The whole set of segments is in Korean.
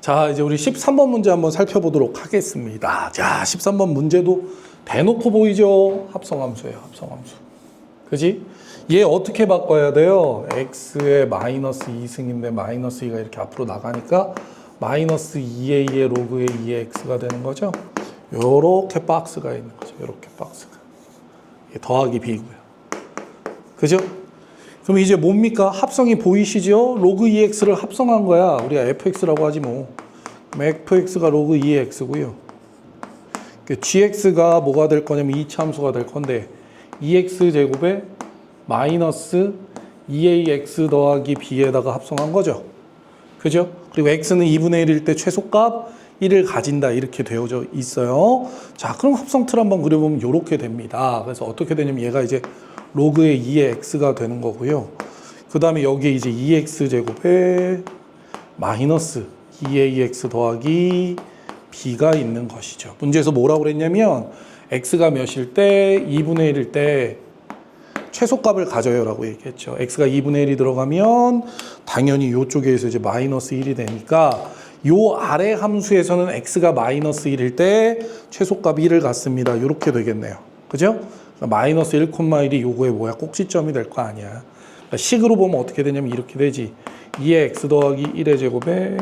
자, 이제 우리 13번 문제 한번 살펴보도록 하겠습니다. 자, 13번 문제도 대놓고 보이죠? 합성함수예요, 합성함수. 그지? 얘 어떻게 바꿔야 돼요? x의 마이너스 2승인데 마이너스 2가 이렇게 앞으로 나가니까 마이너스 2a의 로그의 2의 x가 되는 거죠? 요렇게 박스가 있는 거죠. 요렇게 박스가. 이게 더하기 b고요. 그죠? 그럼 이제 뭡니까? 합성이 보이시죠? 로그 2x를 합성한 거야. 우리가 fx라고 하지 뭐. fx가 로그 2x고요. gx가 뭐가 될 거냐면 이차함수가 될 건데 2x 제곱에 마이너스 2ax 더하기 b에다가 합성한 거죠. 그죠? 그리고 x는 2분의 1일 때 최소값 1을 가진다 이렇게 되어져 있어요. 자, 그럼 합성 틀 한번 그려보면 이렇게 됩니다. 그래서 어떻게 되냐면 얘가 이제 로그의 2의 x가 되는 거고요. 그 다음에 여기에 이제 2x 제곱에 마이너스 2ax 더하기 b가 있는 것이죠. 문제에서 뭐라고 그랬냐면 x가 몇일 때 2분의 1일 때 최소값을 가져요 라고 얘기했죠. x가 2분의 1이 들어가면 당연히 이쪽에서 이제 마이너스 1이 되니까 요 아래 함수에서는 x가 마이너스 1일 때 최소값 1을 갖습니다. 이렇게 되겠네요. 그죠? 마이너스 1,1이 요거의 뭐야? 꼭지점이 될 거 아니야. 그러니까 식으로 보면 어떻게 되냐면 이렇게 되지. 2의 x 더하기 1의 제곱에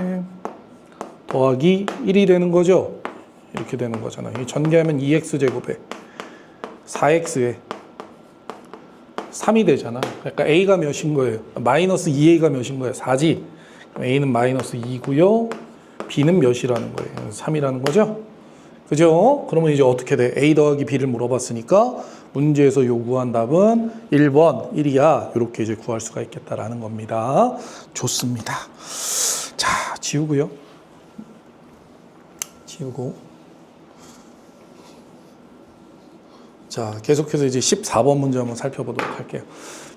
더하기 1이 되는 거죠. 이렇게 되는 거잖아. 이 전개하면 2x 제곱에 4x에 3이 되잖아. 그러니까 a가 몇인 거예요? 마이너스 2a가 몇인 거예요? 4지. a는 마이너스 2고요. b는 몇이라는 거예요? 3이라는 거죠. 그죠? 그러면 이제 어떻게 돼? a 더하기 b를 물어봤으니까 문제에서 요구한 답은 1번 1이야. 이렇게 이제 구할 수가 있겠다라는 겁니다. 좋습니다. 자, 지우고요. 지우고. 자, 계속해서 이제 14번 문제 한번 살펴보도록 할게요.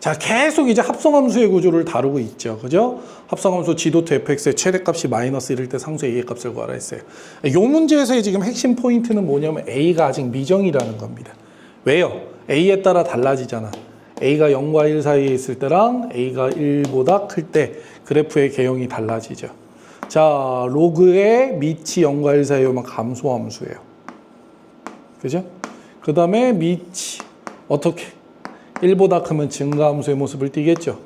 자, 계속 이제 합성함수의 구조를 다루고 있죠. 그죠? 합성함수 g 도트 fx의 최대값이 마이너스 1일 때 상수의 a의 값을 구하라 했어요. 이 문제에서의 지금 핵심 포인트는 뭐냐면 a가 아직 미정이라는 겁니다. 왜요? a에 따라 달라지잖아. a가 0과 1 사이에 있을 때랑 a가 1보다 클 때 그래프의 개형이 달라지죠. 자, 로그의 밑이 0과 1 사이에 오면 감소함수예요. 그죠? 그 다음에 밑이 어떻게? 1보다 크면 증가함수의 모습을 띠겠죠.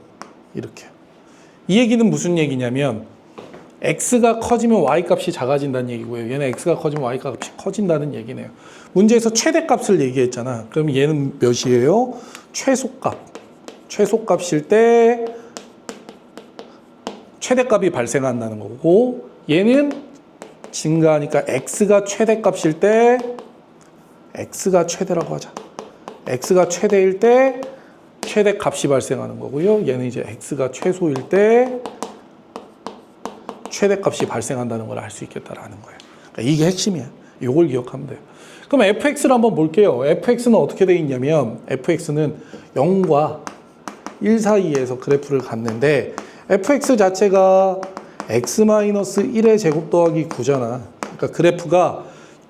이렇게. 이 얘기는 무슨 얘기냐면 x가 커지면 y값이 작아진다는 얘기고요. 얘는 x가 커지면 y값이 커진다는 얘기네요. 문제에서 최대값을 얘기했잖아. 그럼 얘는 몇이에요? 최소값. 최소값일 때 최대값이 발생한다는 거고 얘는 증가하니까 x가 최대값일 때 x가 최대라고 하자. x가 최대일 때 최대값이 발생하는 거고요. 얘는 이제 x가 최소일 때 최대값이 발생한다는 걸 알 수 있겠다라는 거예요. 그러니까 이게 핵심이야. 이걸 기억하면 돼요. 그럼 fx를 한번 볼게요. fx는 어떻게 되어 있냐면 fx는 0과 1 사이에서 그래프를 갖는데 fx 자체가 x-1의 제곱 더하기 9잖아. 그러니까 그래프가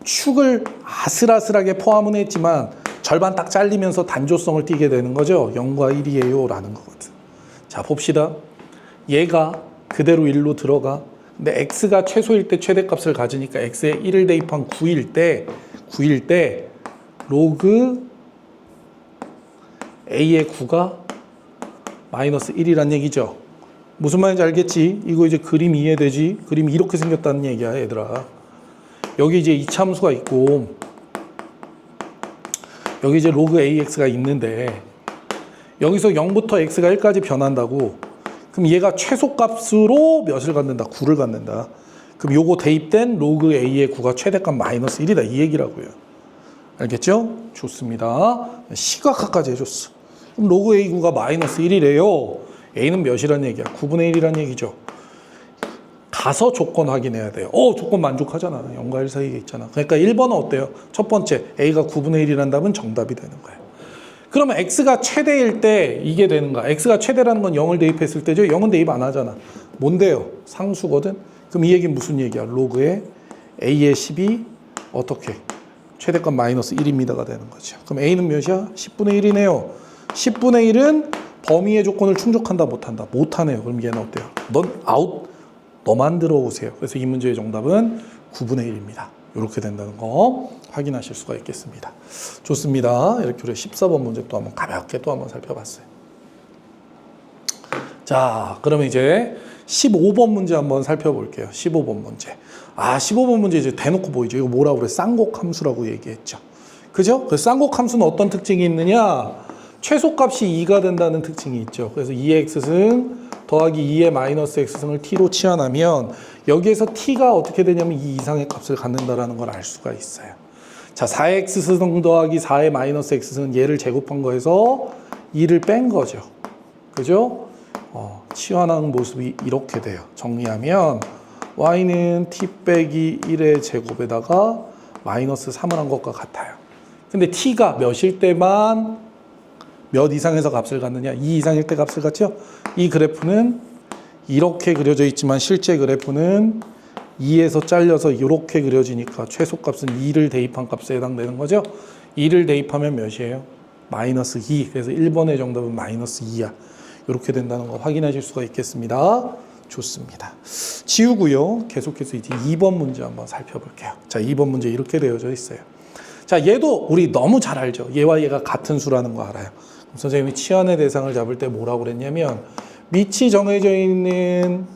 축을 아슬아슬하게 포함은 했지만 절반 딱 잘리면서 단조성을 띠게 되는 거죠. 0과 1이에요 라는 거거든. 자, 봅시다. 얘가 그대로 1로 들어가. 근데 x가 최소일 때 최대값을 가지니까 x에 1을 대입한 9일 때 로그 a의 9가 마이너스 1이란 얘기죠. 무슨 말인지 알겠지? 이거 이제 그림 이해되지? 그림이 이렇게 생겼다는 얘기야, 얘들아. 여기 이제 이차함수가 있고 여기 이제 로그 ax가 있는데 여기서 0부터 x가 1까지 변한다고. 그럼 얘가 최소값으로 몇을 갖는다? 9를 갖는다. 그럼 요거 대입된 로그 a의 9가 최대값 마이너스 1이다. 이 얘기라고요. 알겠죠? 좋습니다. 시각화까지 해줬어. 그럼 로그 a9가 마이너스 1이래요. a는 몇이란 얘기야? 9분의 1이란 얘기죠. 가서 조건 확인해야 돼요. 조건 만족하잖아. 0과 1 사이에 있잖아. 그러니까 1번은 어때요? 첫 번째, a가 9분의 1이란 답은 정답이 되는 거예요. 그러면 x가 최대일 때 이게 되는 거야. x가 최대라는 건 0을 대입했을 때죠. 0은 대입 안 하잖아. 뭔데요? 상수거든. 그럼 이 얘기는 무슨 얘기야? 로그의 a의 10이 어떻게? 최대값 마이너스 1입니다가 되는 거죠. 그럼 a는 몇이야? 10분의 1이네요. 10분의 1은 범위의 조건을 충족한다 못한다? 못하네요. 그럼 얘는 어때요? 넌 아웃. 너만 들어오세요. 그래서 이 문제의 정답은 9분의 1입니다. 이렇게 된다는 거 확인하실 수가 있겠습니다. 좋습니다. 이렇게 우리 14번 문제 또 한번 가볍게 또 한번 살펴봤어요. 자, 그러면 이제 15번 문제 한번 살펴볼게요. 15번 문제. 15번 문제 이제 대놓고 보이죠. 이거 뭐라고 그래? 쌍곡 함수라고 얘기했죠. 그죠? 그 쌍곡 함수는 어떤 특징이 있느냐? 최소값이 2가 된다는 특징이 있죠. 그래서 2x승 더하기 2의 마이너스 x승을 t로 치환하면 여기에서 t가 어떻게 되냐면 2 이상의 값을 갖는다라는 걸 알 수가 있어요. 자, 4x승 더하기 4의 마이너스 x승은 얘를 제곱한 거에서 2를 뺀 거죠. 그죠? 치환하는 모습이 이렇게 돼요. 정리하면 y는 t 빼기 1의 제곱에다가 마이너스 3을 한 것과 같아요. 근데 t가 몇일 때만 몇 이상에서 값을 갖느냐? 2 이상일 때 값을 갖죠? 이 그래프는 이렇게 그려져 있지만 실제 그래프는 2에서 잘려서 이렇게 그려지니까 최소값은 2를 대입한 값에 해당되는 거죠? 2를 대입하면 몇이에요? 마이너스 2. 그래서 1번의 정답은 마이너스 2야. 이렇게 된다는 거 확인하실 수가 있겠습니다. 좋습니다. 지우고요. 계속해서 이제 2번 문제 한번 살펴볼게요. 자, 2번 문제 이렇게 되어져 있어요. 자, 얘도 우리 너무 잘 알죠. 얘와 얘가 같은 수라는 거 알아요. 선생님이 치환의 대상을 잡을 때 뭐라고 그랬냐면 밑이 정해져 있는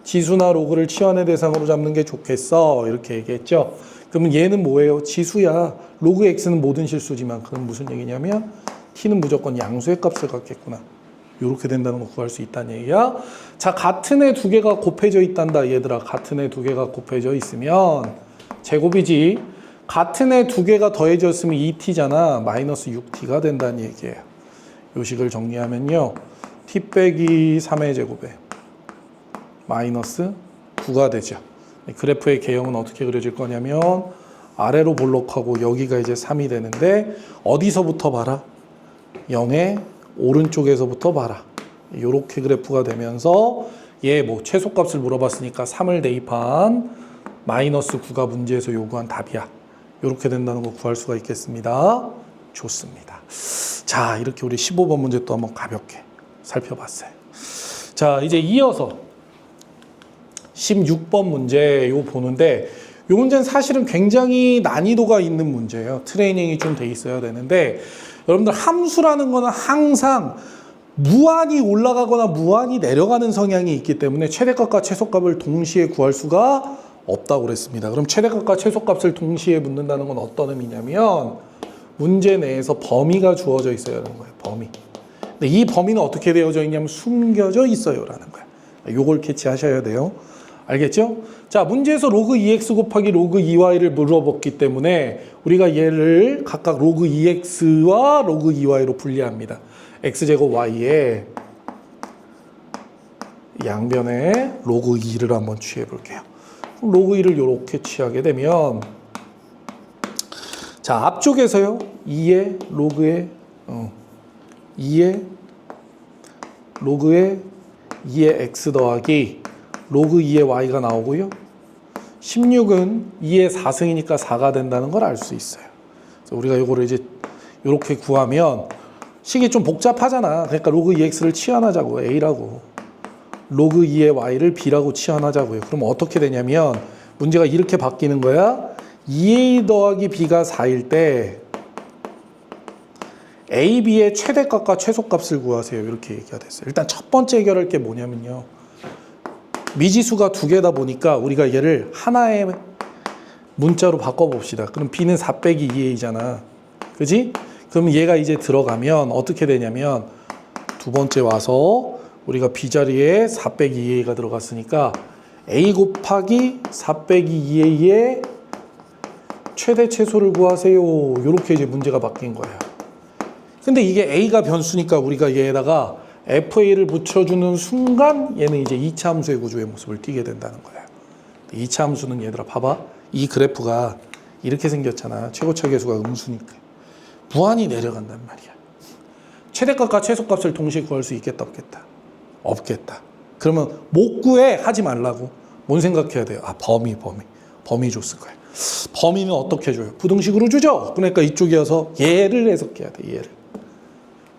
지수나 로그를 치환의 대상으로 잡는 게 좋겠어. 이렇게 얘기했죠. 그러면 얘는 뭐예요? 지수야. 로그 x는 모든 실수지만 그건 무슨 얘기냐면 t는 무조건 양수의 값을 갖겠구나. 이렇게 된다는 거 구할 수 있다는 얘기야. 자, 같은 애 두 개가 곱해져 있단다. 얘들아, 같은 애 두 개가 곱해져 있으면 제곱이지. 같은 애 두 개가 더해졌으면 2t잖아. 마이너스 6t가 된다는 얘기예요. 요식을 정리하면요. t 빼기 3의 제곱에 마이너스 9가 되죠. 그래프의 개형은 어떻게 그려질 거냐면 아래로 볼록하고 여기가 이제 3이 되는데 어디서부터 봐라? 0의 오른쪽에서부터 봐라. 이렇게 그래프가 되면서 얘 뭐 최소값을 물어봤으니까 3을 대입한 마이너스 9가 문제에서 요구한 답이야. 이렇게 된다는 거 구할 수가 있겠습니다. 좋습니다. 자, 이렇게 우리 15번 문제 또 한번 가볍게 살펴봤어요. 자, 이제 이어서 16번 문제 요 보는데 요 문제는 사실은 굉장히 난이도가 있는 문제예요. 트레이닝이 좀 돼 있어야 되는데 여러분들 함수라는 거는 항상 무한히 올라가거나 무한히 내려가는 성향이 있기 때문에 최대값과 최소값을 동시에 구할 수가 없다고 그랬습니다. 그럼 최대값과 최소값을 동시에 묻는다는 건 어떤 의미냐면 문제 내에서 범위가 주어져 있어야 하는 거예요. 범위. 근데 이 범위는 어떻게 되어져 있냐면 숨겨져 있어요라는 거예요. 요걸 캐치하셔야 돼요. 알겠죠? 자, 문제에서 로그 2x 곱하기 로그 2y를 물어봤기 때문에 우리가 얘를 각각 로그 2x와 로그 2y로 분리합니다. x제곱 y에 양변에 로그 2를 한번 취해 볼게요. 로그 2를 이렇게 취하게 되면 자, 앞쪽에서요 2의 로그의 2의 로그의 2의 x 더하기 로그 2의 y가 나오고요. 16은 2의 4승이니까 4가 된다는 걸 알 수 있어요. 그래서 우리가 이거를 이제 이렇게 구하면 식이 좀 복잡하잖아. 그러니까 로그 2x를 치환하자고. a라고. 로그 2의 y를 b라고 치환하자고요. 그럼 어떻게 되냐면 문제가 이렇게 바뀌는 거야. 2a 더하기 b가 4일 때 a, b의 최대값과 최소값을 구하세요. 이렇게 얘기가 됐어요. 일단 첫 번째 해결할 게 뭐냐면요. 미지수가 두 개다 보니까 우리가 얘를 하나의 문자로 바꿔봅시다. 그럼 b는 4 빼기 2a잖아. 그지? 그럼 얘가 이제 들어가면 어떻게 되냐면 두 번째 와서 우리가 b 자리에 4 빼기 2a가 들어갔으니까 a 곱하기 4 빼기 2a의 최대 최소를 구하세요. 이렇게 이제 문제가 바뀐 거예요. 근데 이게 a가 변수니까 우리가 얘에다가 fa를 붙여주는 순간 얘는 이제 2차 함수의 구조의 모습을 띠게 된다는 거예요. 2차 함수는 얘들아 봐봐. 이 그래프가 이렇게 생겼잖아. 최고차 계수가 음수니까. 무한히 내려간단 말이야. 최대값과 최소값을 동시에 구할 수 있겠다 없겠다? 없겠다. 그러면 못 구해 하지 말라고. 뭔 생각해야 돼요? 범위 줬을 거예요. 범위는 어떻게 줘요? 부등식으로 주죠. 그러니까 이쪽이어서 얘를 해석해야 돼. 얘를.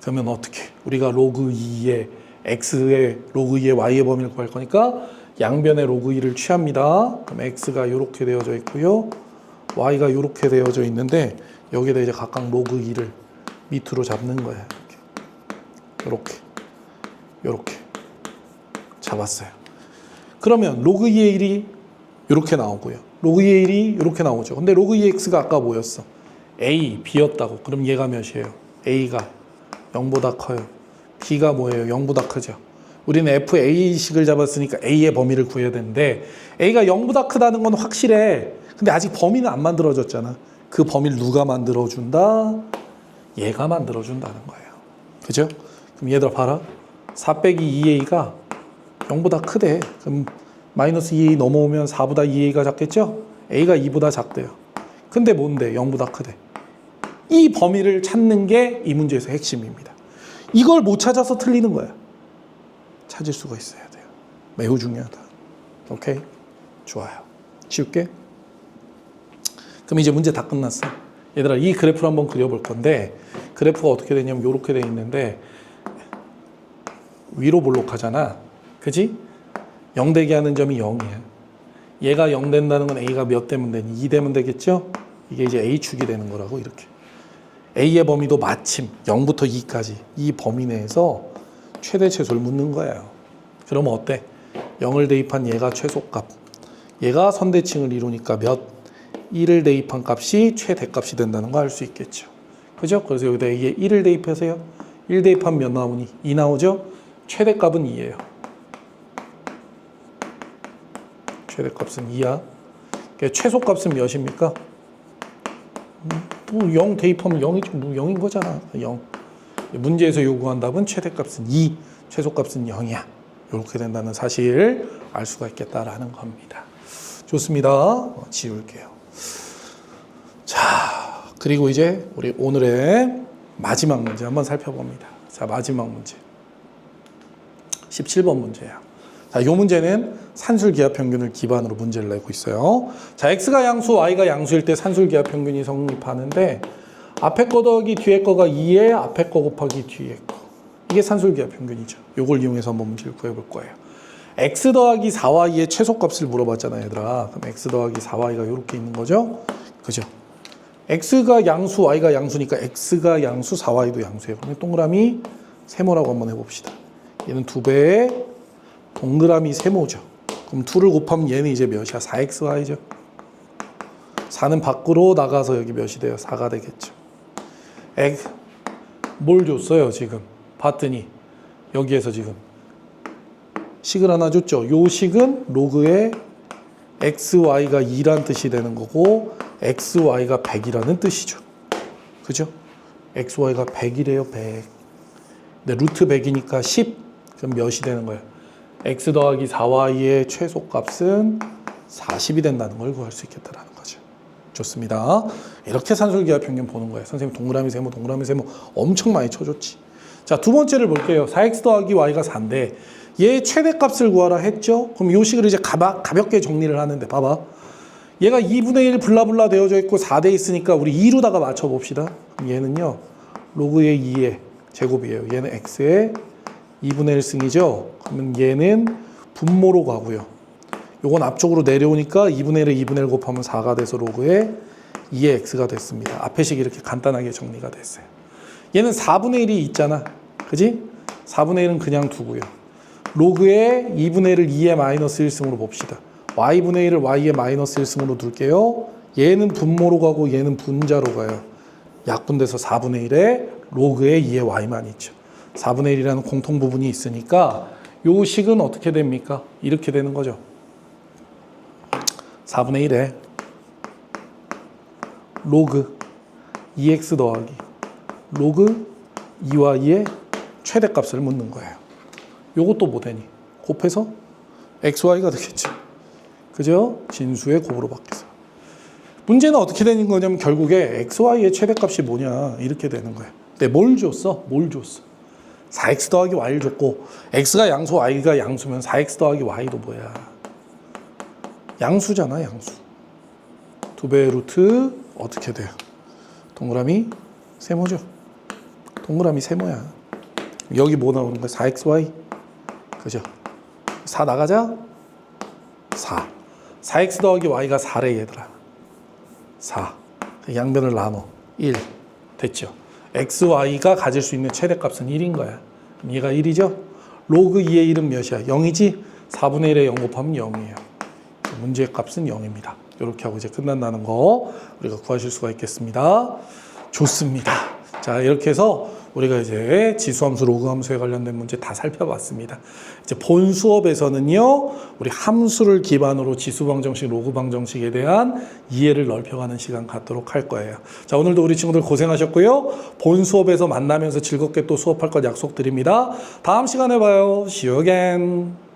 그러면 어떻게? 우리가 로그 2의 x의 로그 2의 y의 범위를 구할 거니까 양변의 로그 2를 취합니다. 그럼 x가 이렇게 되어져 있고요. y가 이렇게 되어져 있는데 여기에다 이제 각각 로그 2를 밑으로 잡는 거예요. 이렇게 잡았어요. 그러면 로그 2의 1이 이렇게 나오고요. 로그 2의 1이 이렇게 나오죠. 근데 로그 2의 x가 아까 뭐였어? a, b였다고. 그럼 얘가 몇이에요? a가 0보다 커요. b가 뭐예요? 0보다 크죠. 우리는 FA식을 잡았으니까 A의 범위를 구해야 되는데 A가 0보다 크다는 건 확실해. 근데 아직 범위는 안 만들어졌잖아. 그 범위를 누가 만들어준다? 얘가 만들어준다는 거예요. 그죠? 그럼 얘들아 봐라. 4 빼기 2A가 0보다 크대. 그럼 마이너스 2A 넘어오면 4보다 2A가 작겠죠? A가 2보다 작대요. 근데 뭔데? 0보다 크대. 이 범위를 찾는 게 이 문제에서 핵심입니다. 이걸 못 찾아서 틀리는 거야. 찾을 수가 있어야 돼요. 매우 중요하다. 오케이? 좋아요. 지울게. 그럼 이제 문제 다 끝났어. 얘들아 이 그래프를 한번 그려볼 건데 그래프가 어떻게 되냐면 이렇게 돼 있는데 위로 볼록하잖아. 그지? 0 되게 하는 점이 0이야. 얘가 0 된다는 건 A가 몇 되면 되니? 2 되면 되겠죠? 이게 이제 A축이 되는 거라고 이렇게. A의 범위도 마침 0부터 2까지 이 범위 내에서 최대 최소를 묻는 거예요. 그러면 어때? 0을 대입한 얘가 최소값. 얘가 선대칭을 이루니까 몇? 1을 대입한 값이 최대값이 된다는 거 알 수 있겠죠. 그죠? 그래서 여기다 이게 1을 대입하세요. 1 대입하면 몇 나오니? 2 나오죠? 최대값은 2예요. 최대값은 2야. 최소값은 몇입니까? 0 대입하면 0이죠. 0인 거잖아. 0. 문제에서 요구한 답은 최대값은 2, 최소값은 0이야. 이렇게 된다는 사실을 알 수가 있겠다라는 겁니다. 좋습니다. 지울게요. 자, 그리고 이제 우리 오늘의 마지막 문제 한번 살펴봅니다. 자, 마지막 문제. 17번 문제야. 자, 이 문제는 산술기하평균을 기반으로 문제를 내고 있어요. 자, x가 양수, y가 양수일 때 산술기하평균이 성립하는데 앞에 거 더하기 뒤에 거가 2에 앞에 거 곱하기 뒤에 거. 이게 산술기하평균이죠. 이걸 이용해서 한번 문제를 구해볼 거예요. x 더하기 4y의 최소값을 물어봤잖아요, 얘들아. 그럼 x 더하기 4y가 이렇게 있는 거죠. 그죠? x가 양수, y가 양수니까 x가 양수, 4y도 양수예요. 그러면 동그라미 세모라고 한번 해봅시다. 얘는 2배에 동그라미 세모죠. 그럼 2를 곱하면 얘는 이제 몇이야? 4xy죠. 4는 밖으로 나가서 여기 몇이 돼요? 4가 되겠죠. 뭘 줬어요 지금? 봤더니 여기에서 지금 식을 하나 줬죠. 요 식은 로그의 xy가 2란 뜻이 되는 거고 xy가 100이라는 뜻이죠. 그죠? xy가 100이래요. 100. 근데 루트 100이니까 10. 그럼 몇이 되는 거예요? x 더하기 4y의 최소값은 40이 된다는 걸 구할 수 있겠다라는 거죠. 좋습니다. 이렇게 산술기하평균 보는 거예요. 선생님 동그라미 세모 엄청 많이 쳐줬지. 자, 두 번째를 볼게요. 4x 더하기 y가 4인데 얘 최대값을 구하라 했죠. 그럼 이 식을 이제 가볍게 정리를 하는데 봐봐. 얘가 2분의 1 블라블라 되어져 있고 4대 있으니까 우리 2로다가 맞춰봅시다. 그럼 얘는요. 로그의 2의 제곱이에요. 얘는 x의 2분의 1승이죠. 그러면 얘는 분모로 가고요. 요건 앞쪽으로 내려오니까 2분의 1에 2분의 1 곱하면 4가 돼서 로그의 2의 x가 됐습니다. 앞에 식이 이렇게 간단하게 정리가 됐어요. 얘는 4분의 1이 있잖아. 그지? 4분의 1은 그냥 두고요. 로그의 2분의 1을 2의 마이너스 1승으로 봅시다. y분의 1을 y의 마이너스 1승으로 둘게요. 얘는 분모로 가고 얘는 분자로 가요. 약분돼서 4분의 1에 로그의 2의 y만 있죠. 4분의 1이라는 공통 부분이 있으니까 요 식은 어떻게 됩니까? 이렇게 되는 거죠. 4분의 1에 로그 2x 더하기 로그 2y의 최대값을 묻는 거예요. 요것도 뭐 되니? 곱해서 xy가 되겠죠. 그죠? 진수의 곱으로 바뀌어서. 문제는 어떻게 되는 거냐면 결국에 xy의 최대값이 뭐냐 이렇게 되는 거예요. 근데 뭘 줬어? 4x 더하기 y를 줬고 x가 양수, y가 양수면 4x 더하기 y도 뭐야? 양수잖아, 양수. 2배의 루트 어떻게 돼요? 동그라미 세모죠. 동그라미 세모야. 여기 뭐 나오는 거야? 4xy. 그죠? 4 나가자. 4. 4x 더하기 y가 4래 얘들아. 4. 양변을 나눠. 1. 됐죠? x, y가 가질 수 있는 최대값은 1인 거야. 그럼 얘가 1이죠? 로그 2의 1은 몇이야? 0이지? 4분의 1에 0 곱하면 0이에요. 문제의 값은 0입니다. 이렇게 하고 이제 끝난다는 거 우리가 구하실 수가 있겠습니다. 좋습니다. 자, 이렇게 해서 우리가 이제 지수함수, 로그함수에 관련된 문제 다 살펴봤습니다. 이제 본 수업에서는요, 우리 함수를 기반으로 지수 방정식, 로그 방정식에 대한 이해를 넓혀가는 시간 갖도록 할 거예요. 자, 오늘도 우리 친구들 고생하셨고요. 본 수업에서 만나면서 즐겁게 또 수업할 것 약속드립니다. 다음 시간에 봐요. See you again.